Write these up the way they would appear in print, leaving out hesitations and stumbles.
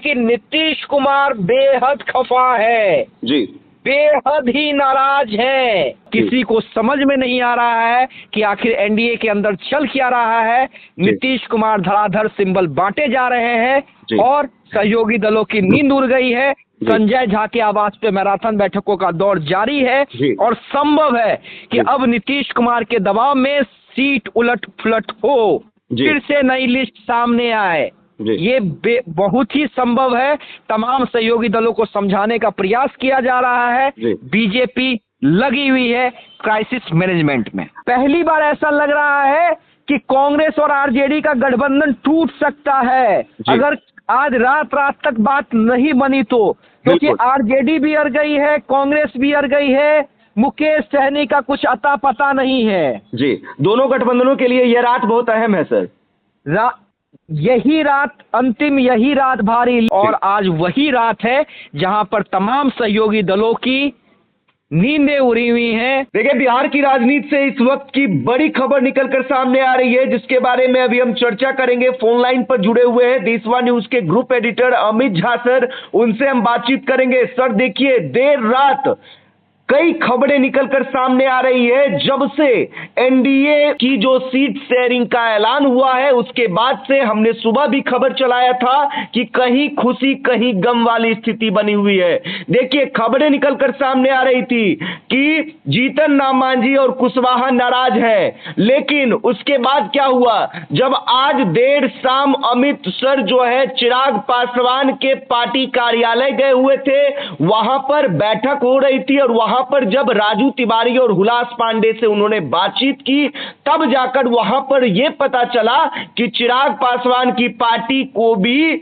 कि नीतीश कुमार बेहद खफा है जी, बेहद ही नाराज है। किसी को समझ में नहीं आ रहा है कि आखिर एनडीए के अंदर चल क्या रहा है। नीतीश कुमार धड़ाधड़ सिंबल बांटे जा रहे हैं और सहयोगी दलों की नींद उड़ गई है। संजय झा के आवाज पे मैराथन बैठकों का दौर जारी है और संभव है कि अब नीतीश कुमार के दबाव में सीट उलट पुलट हो, फिर से नई लिस्ट सामने आए। ये बहुत ही संभव है। तमाम सहयोगी दलों को समझाने का प्रयास किया जा रहा है। बीजेपी लगी हुई है क्राइसिस मैनेजमेंट में। पहली बार ऐसा लग रहा है कि कांग्रेस और आरजेडी का गठबंधन टूट सकता है अगर आज रात तक बात नहीं बनी तो, क्योंकि आरजेडी भी अड़ गई है, कांग्रेस भी अड़ गई है, मुकेश सहनी का कुछ अता पता नहीं है। जी, दोनों गठबंधनों के लिए यह रात बहुत अहम है सर। यही रात अंतिम, यही रात भारी, और आज वही रात है जहां पर तमाम सहयोगी दलों की नींदें उड़ी हुई हैं। देखिए, बिहार की राजनीति से इस वक्त की बड़ी खबर निकलकर सामने आ रही है, जिसके बारे में अभी हम चर्चा करेंगे। फोन लाइन पर जुड़े हुए हैं देशवा न्यूज के group editor Amit Jha sir, उनसे हम बातचीत करेंगे। सर देखिए, देर रात कई खबरें निकलकर सामने आ रही है। जब से एनडीए की जो सीट शेयरिंग का ऐलान हुआ है, उसके बाद से हमने सुबह भी खबर चलाया था कि कहीं खुशी कहीं गम वाली स्थिति बनी हुई है। देखिए, खबरें निकलकर सामने आ रही थी कि जीतन राम मांझी और कुशवाहा नाराज है, लेकिन उसके बाद क्या हुआ, जब आज देर शाम अमित सर जो है चिराग पासवान के पार्टी कार्यालय गए हुए थे, वहां पर बैठक हो रही थी और वहां पर जब राजू तिवारी और हुलास पांडे से उन्होंने बातचीत की, तब जाकर वहां पर यह पता चला कि चिराग पासवान की पार्टी को भी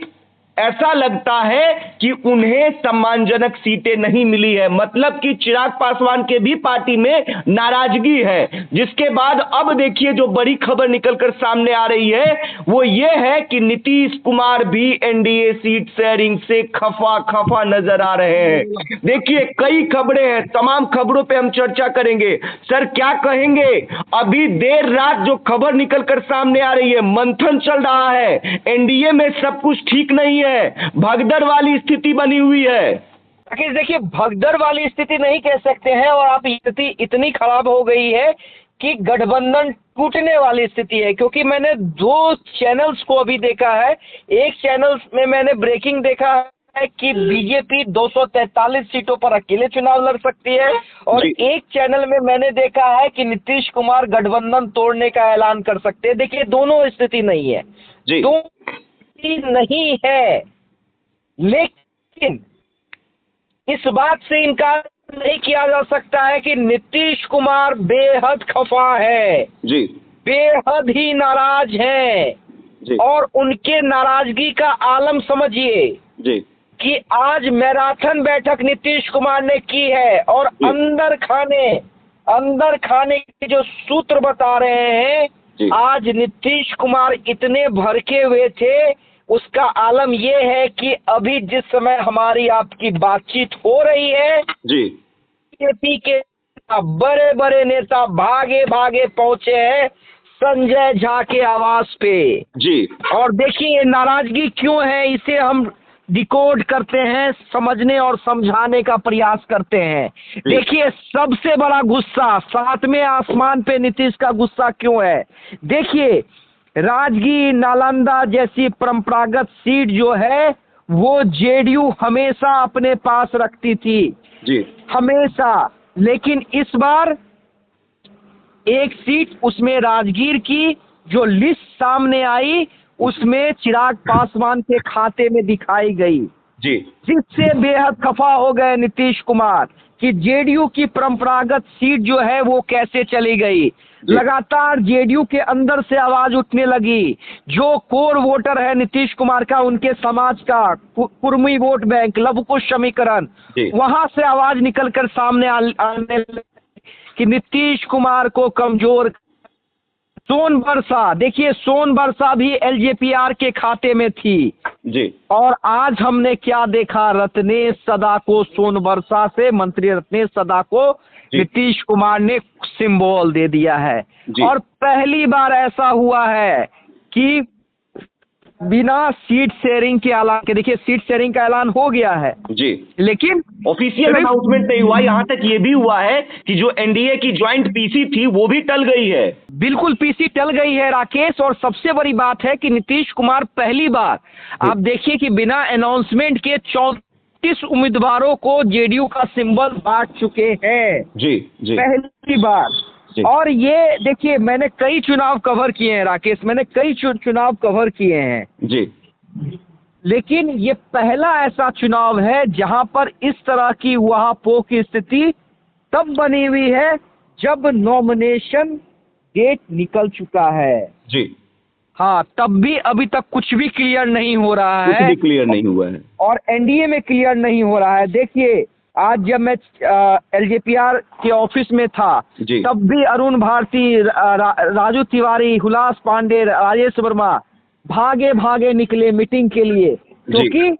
ऐसा लगता है कि उन्हें सम्मानजनक सीटें नहीं मिली है। मतलब कि चिराग पासवान के भी पार्टी में नाराजगी है। जिसके बाद अब देखिए, जो बड़ी खबर निकलकर सामने आ रही है वो ये है कि नीतीश कुमार भी एनडीए सीट शेयरिंग से खफा नजर आ रहे हैं। देखिए, कई खबरें हैं, तमाम खबरों पे हम चर्चा करेंगे। सर क्या कहेंगे, अभी देर रात जो खबर निकलकर सामने आ रही है, मंथन चल रहा है, एनडीए में सब कुछ ठीक नहीं है, भगदड़ वाली स्थिति बनी हुई है। देखिए, भगदड़ वाली स्थिति नहीं कह सकते हैं, और आप स्थिति इतनी खराब हो गई है कि गठबंधन टूटने वाली स्थिति है। क्योंकि मैंने दो चैनल्स को अभी देखा है। एक चैनल में मैंने ब्रेकिंग देखा है कि बीजेपी 243 सीटों पर अकेले चुनाव लड़ सकती है, और एक चैनल में मैंने देखा है कि नीतीश कुमार गठबंधन तोड़ने का ऐलान कर सकते हैं। देखिए, दोनों स्थिति नहीं है, नहीं है, लेकिन इस बात से इनकार नहीं किया जा सकता है कि नीतीश कुमार बेहद खफा है जी, बेहद ही नाराज है जी। और उनके नाराजगी का आलम समझिए जी कि आज मैराथन बैठक नीतीश कुमार ने की है, और अंदर खाने के जो सूत्र बता रहे हैं, आज नीतीश कुमार इतने भड़के हुए थे, उसका आलम यह है कि अभी जिस समय हमारी आपकी बातचीत हो रही है जी, बीजेपी के बड़े बड़े नेता भागे पहुंचे हैं संजय झा के आवास पे जी। और देखिए, नाराजगी क्यों है, इसे हम डिकोड करते हैं, समझने और समझाने का प्रयास करते हैं। देखिए, सबसे बड़ा गुस्सा सातवें आसमान पे नीतीश का गुस्सा क्यों है। देखिए, राजगीर नालंदा जैसी परंपरागत सीट जो है वो जेडीयू हमेशा अपने पास रखती थी जी, हमेशा। लेकिन इस बार एक सीट, उसमें राजगीर की जो लिस्ट सामने आई, उसमें चिराग पासवान के खाते में दिखाई गई जी, जिससे बेहद खफा हो गए नीतीश कुमार कि जेडीयू की परंपरागत सीट जो है वो कैसे चली गई। लगातार जेडीयू के अंदर से आवाज उठने लगी, जो कोर वोटर है नीतीश कुमार का, उनके समाज का कुर्मी वोट बैंक, लवकुश समीकरण, वहां से आवाज निकलकर सामने आने लगी कि नीतीश कुमार को कमजोर। सोनबरसा, देखिए, सोनबरसा भी एलजेपीआर के खाते में थी जी, और आज हमने क्या देखा, रत्नेश सदा को सोनबरसा से, मंत्री रत्नेश सदा को नीतीश कुमार ने सिंबल दे दिया है। और पहली बार ऐसा हुआ है कि बिना सीट शेयरिंग के ऐलान के, देखिए सीट शेयरिंग का ऐलान हो गया है जी, लेकिन ऑफिशियल अनाउंसमेंट नहीं हुआ। यहाँ तक ये भी हुआ है कि जो एनडीए की ज्वाइंट पीसी थी वो भी टल गई है। बिल्कुल पीसी टल गई है राकेश, और सबसे बड़ी बात है कि नीतीश कुमार पहली बार, आप देखिए कि बिना अनाउंसमेंट के 34 उम्मीदवारों को जेडीयू का सिंबल बांट चुके हैं। जी जी, पहली बार। और ये देखिए, मैंने कई चुनाव कवर किए हैं राकेश, मैंने कई चुनाव कवर किए हैं जी, लेकिन ये पहला ऐसा चुनाव है जहां पर इस तरह की उहापोह की स्थिति तब बनी हुई है जब नॉमिनेशन डेट निकल चुका है। जी हाँ, तब भी अभी तक कुछ भी क्लियर नहीं हो रहा है, कुछ भी क्लियर नहीं हुआ है और एनडीए में क्लियर नहीं हो रहा है। देखिए, आज जब मैं एलजेपीआर के ऑफिस में था तब भी अरुण भारती, राजू तिवारी, हुलास पांडे, राजेश वर्मा भागे भागे निकले मीटिंग के लिए, क्योंकि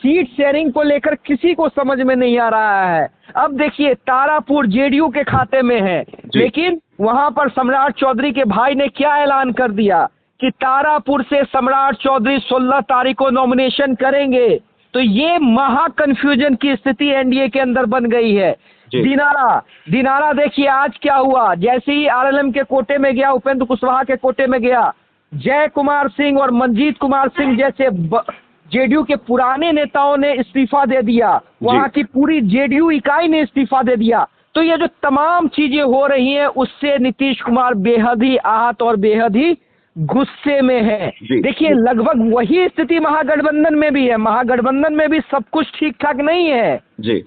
सीट शेयरिंग को लेकर किसी को समझ में नहीं आ रहा है। अब देखिए, तारापुर जेडीयू के खाते में है, लेकिन वहां पर सम्राट चौधरी के भाई ने क्या ऐलान कर दिया कि तारापुर से सम्राट चौधरी 16 तारीख को नॉमिनेशन करेंगे। तो ये महा कंफ्यूजन की स्थिति एनडीए के अंदर बन गई है। दिनारा देखिए आज क्या हुआ, जैसे ही आरएलएम के कोटे में गया, उपेंद्र कुशवाहा के कोटे में गया, जय कुमार सिंह और मंजीत कुमार सिंह जैसे जेडीयू के पुराने नेताओं ने इस्तीफा दे दिया, वहां की पूरी जेडीयू इकाई ने इस्तीफा दे दिया। तो ये जो तमाम चीजें हो रही हैं उससे नीतीश कुमार बेहद ही आहत और बेहद ही गुस्से में है। देखिए, लगभग वही स्थिति महागठबंधन में भी है। महागठबंधन में भी सब कुछ ठीक ठाक नहीं है जी।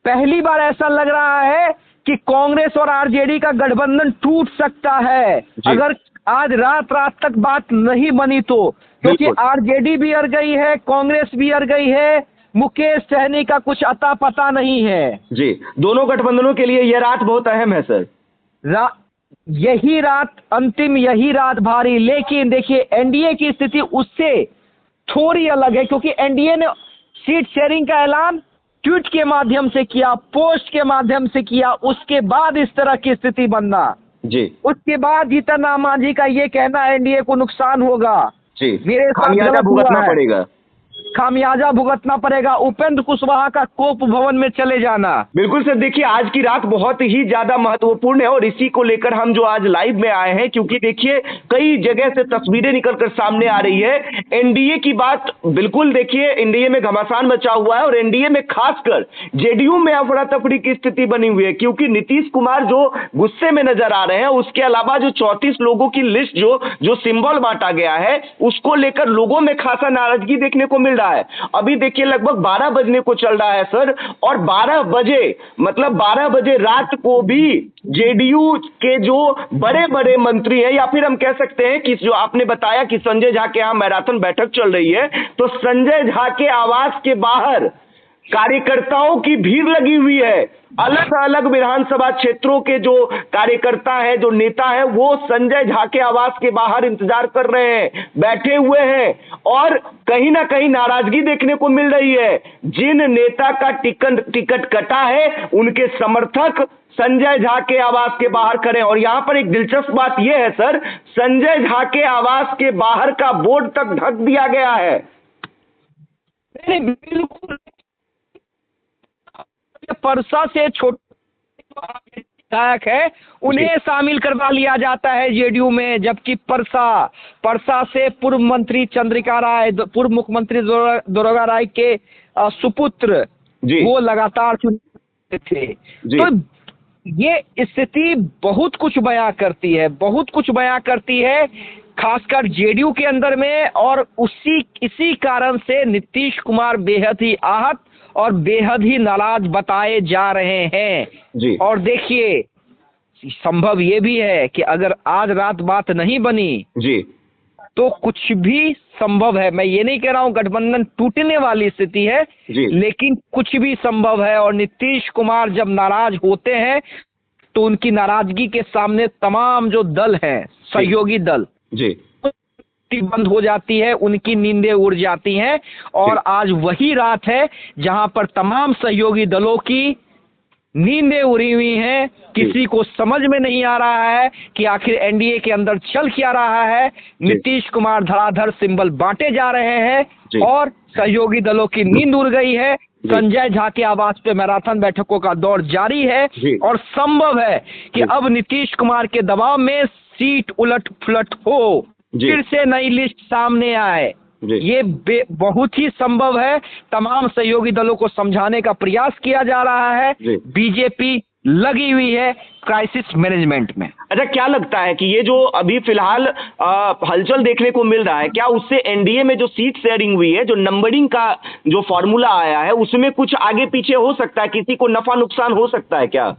पहली बार ऐसा लग रहा है कि कांग्रेस और आरजेडी का गठबंधन टूट सकता है अगर आज रात तक बात नहीं बनी तो, क्योंकि आरजेडी भी अड़ गई है, कांग्रेस भी अड़ गई है, मुकेश सहनी का कुछ अता पता नहीं है। जी, दोनों गठबंधनों के लिए यह रात बहुत अहम है सर। यही रात अंतिम, यही रात भारी। लेकिन देखिए, एनडीए की स्थिति उससे थोड़ी अलग है, क्योंकि एनडीए ने सीट शेयरिंग का ऐलान ट्वीट के माध्यम से किया, पोस्ट के माध्यम से किया, उसके बाद इस तरह की स्थिति बनना जी, उसके बाद जीतन राम मांझी का ये कहना एनडीए को नुकसान होगा जी, मेरे साथ खामियाजा भुगतना पड़ेगा, खामियाजा भुगतना पड़ेगा, उपेंद्र कुशवाहा का कोप भवन में चले जाना। बिल्कुल सर। देखिए, आज की रात बहुत ही ज्यादा महत्वपूर्ण है और इसी को लेकर हम जो आज लाइव में आए हैं, क्योंकि देखिए कई जगह से तस्वीरें निकलकर सामने आ रही है। एनडीए की बात बिल्कुल, देखिए एनडीए में घमासान मचा हुआ है और एनडीए में खासकर जेडीयू में अफरा तफरी की स्थिति बनी हुई है, क्योंकि नीतीश कुमार जो गुस्से में नजर आ रहे हैं, उसके अलावा जो 34 लोगों की लिस्ट जो सिंबल बांटा गया है उसको लेकर लोगों में खासा नाराजगी देखने को मिल रहा है। अभी देखिए लगभग 12 बजने को चल रहा है सर, और 12 बजे मतलब 12 बजे रात को भी जेडीयू के जो बड़े बड़े मंत्री हैं, या फिर हम कह सकते हैं कि जो आपने बताया कि संजय झा के यहां मैराथन बैठक चल रही है, तो संजय झा के आवास के बाहर कार्यकर्ताओं की भीड़ लगी हुई है। अलग अलग विधानसभा क्षेत्रों के जो कार्यकर्ता है, जो नेता है, वो संजय झा के आवास के बाहर इंतजार कर रहे हैं, बैठे हुए हैं, और कहीं ना कहीं नाराजगी देखने को मिल रही है। जिन नेता का टिकट कटा है उनके समर्थक संजय झा के आवास के बाहर खड़े हैं। और यहां पर एक दिलचस्प बात यह है सर, संजय झा के आवास के बाहर का बोर्ड तक ढक दिया गया है। बिल्कुल, परसा से छोटे विधायक है उन्हें शामिल करवा लिया जाता है जेडीयू में, जबकि परसा से पूर्व मंत्री चंद्रिका राय, पूर्व मुख्यमंत्री दुर्गा राय के सुपुत्र वो लगातार चुने थे। तो ये स्थिति बहुत कुछ बयां करती है, बहुत कुछ बयां करती है, खासकर जेडीयू के अंदर में, और इसी कारण से नीतीश कुमार बेहद ही आहत और बेहद ही नाराज बताए जा रहे हैं। और देखिए, संभव ये भी है कि अगर आज रात बात नहीं बनी तो कुछ भी संभव है। मैं ये नहीं कह रहा हूं गठबंधन टूटने वाली स्थिति है, लेकिन कुछ भी संभव है। और नीतीश कुमार जब नाराज होते हैं तो उनकी नाराजगी के सामने तमाम जो दल हैं, सहयोगी दल बंद हो जाती है, उनकी नींदें उड़ जाती हैं। और आज वही रात है जहां पर तमाम सहयोगी दलों की नींदें उड़ी हुई हैं, किसी को समझ में नहीं आ रहा है कि आखिर एनडीए के अंदर चल क्या रहा है। नीतीश कुमार धड़ाधड़ सिंबल बांटे जा रहे हैं और सहयोगी दलों की नींद उड़ गई है। संजय झा के आवास पे मैराथन बैठकों का दौर जारी है और संभव है कि अब नीतीश कुमार के दबाव में सीट उलट फुलट हो, फिर से नई लिस्ट सामने आए। ये बहुत ही संभव है। तमाम सहयोगी दलों को समझाने का प्रयास किया जा रहा है। बीजेपी लगी हुई है क्राइसिस मैनेजमेंट में। अच्छा, क्या लगता है कि ये जो अभी फिलहाल हलचल देखने को मिल रहा है, क्या उससे एनडीए में जो सीट शेयरिंग हुई है, जो नंबरिंग का जो फॉर्मूला आया है, उसमें कुछ आगे पीछे हो सकता है, किसी को नफा नुकसान हो सकता है क्या?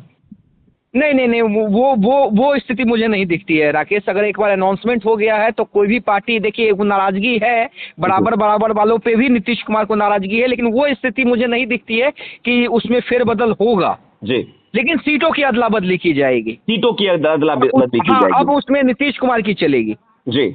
नहीं, वो स्थिति मुझे नहीं दिखती है राकेश। अगर एक बार अनाउंसमेंट हो गया है तो कोई भी पार्टी, देखिए वो नाराजगी है, बराबर वालों पे भी नीतीश कुमार को नाराजगी है, लेकिन वो स्थिति मुझे नहीं दिखती है कि उसमें फेरबदल होगा जी। लेकिन सीटों की अदला बदली की जाएगी, सीटों की अदला बदली की जाएगी। अब उसमें नीतीश कुमार की चलेगी जी,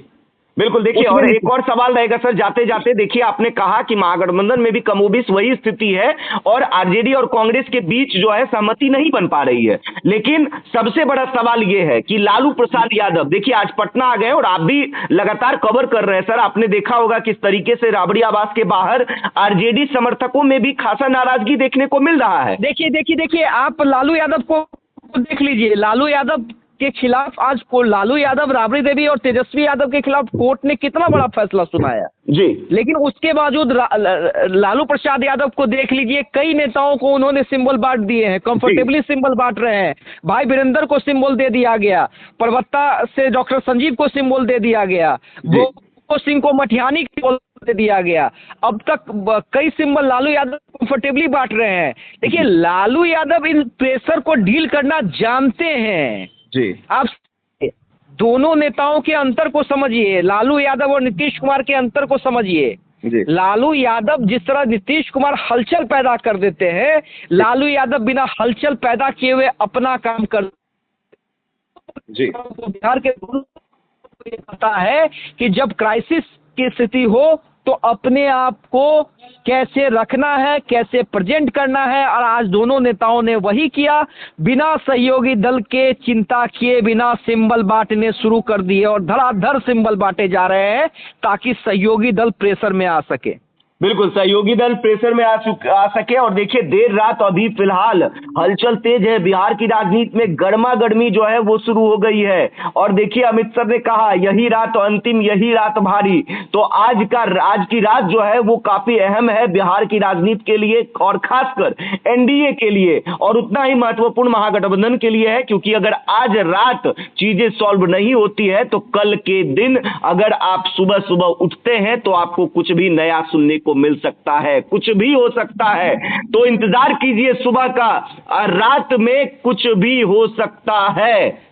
बिल्कुल। देखिए, और एक और सवाल रहेगा सर जाते जाते। देखिए, आपने कहा कि महागठबंधन में भी कमोबेश वही स्थिति है और आरजेडी और कांग्रेस के बीच जो है सहमति नहीं बन पा रही है। लेकिन सबसे बड़ा सवाल यह है कि लालू प्रसाद यादव, देखिए आज पटना आ गए और आप भी लगातार कवर कर रहे हैं सर। आपने देखा होगा किस तरीके से राबड़ी आवास के बाहर आरजेडी समर्थकों में भी खासा नाराजगी देखने को मिल रहा है। देखिए आप लालू यादव को देख लीजिए। लालू यादव के खिलाफ आज को लालू यादव, राबड़ी देवी और तेजस्वी यादव के खिलाफ कोर्ट ने कितना बड़ा फैसला सुनाया जी। लेकिन उसके बावजूद लालू प्रसाद यादव को देख लीजिए, कई नेताओं को उन्होंने सिंबल बांट दिए हैं, कंफर्टेबली सिंबल बांट रहे हैं। भाई वीरेंद्र को सिंबल दे दिया गया, परबत्ता से डॉक्टर संजीव को सिंबल दे दिया गया, वो सिंह को मठियानी को दे दिया गया। अब तक कई सिंबल लालू यादव कंफर्टेबली बांट रहे हैं। देखिए, लालू यादव इन प्रेशर को डील करना जानते हैं जी। आप दोनों नेताओं के अंतर को समझिए, लालू यादव और नीतीश कुमार के अंतर को समझिए। लालू यादव जिस तरह नीतीश कुमार हलचल पैदा कर देते हैं, लालू यादव बिना हलचल पैदा किए हुए अपना काम कर जी। बिहार के लोगों को ये पता है कि जब क्राइसिस की स्थिति हो तो अपने आप को कैसे रखना है, कैसे प्रेजेंट करना है, और आज दोनों नेताओं ने वही किया। बिना सहयोगी दल के चिंता किए बिना सिंबल बांटने शुरू कर दिए और धड़ाधड़ सिंबल बांटे जा रहे हैं ताकि सहयोगी दल प्रेशर में आ सके। बिल्कुल, सहयोगी दल प्रेशर में आ सके। और देखिए, देर रात अभी फिलहाल हलचल तेज है, बिहार की राजनीति में गर्मा गर्मी जो है वो शुरू हो गई है। और देखिए, अमित सर ने कहा यही रात अंतिम, यही रात भारी। तो आज की रात जो है वो काफी अहम है बिहार की राजनीति के लिए और खासकर एनडीए के लिए, और उतना ही महत्वपूर्ण महागठबंधन के लिए है, क्योंकि अगर आज रात चीजें सॉल्व नहीं होती है तो कल के दिन अगर आप सुबह सुबह उठते हैं तो आपको कुछ भी नया सुनने को मिल सकता है, कुछ भी हो सकता है। तो इंतजार कीजिए सुबह का, रात में कुछ भी हो सकता है।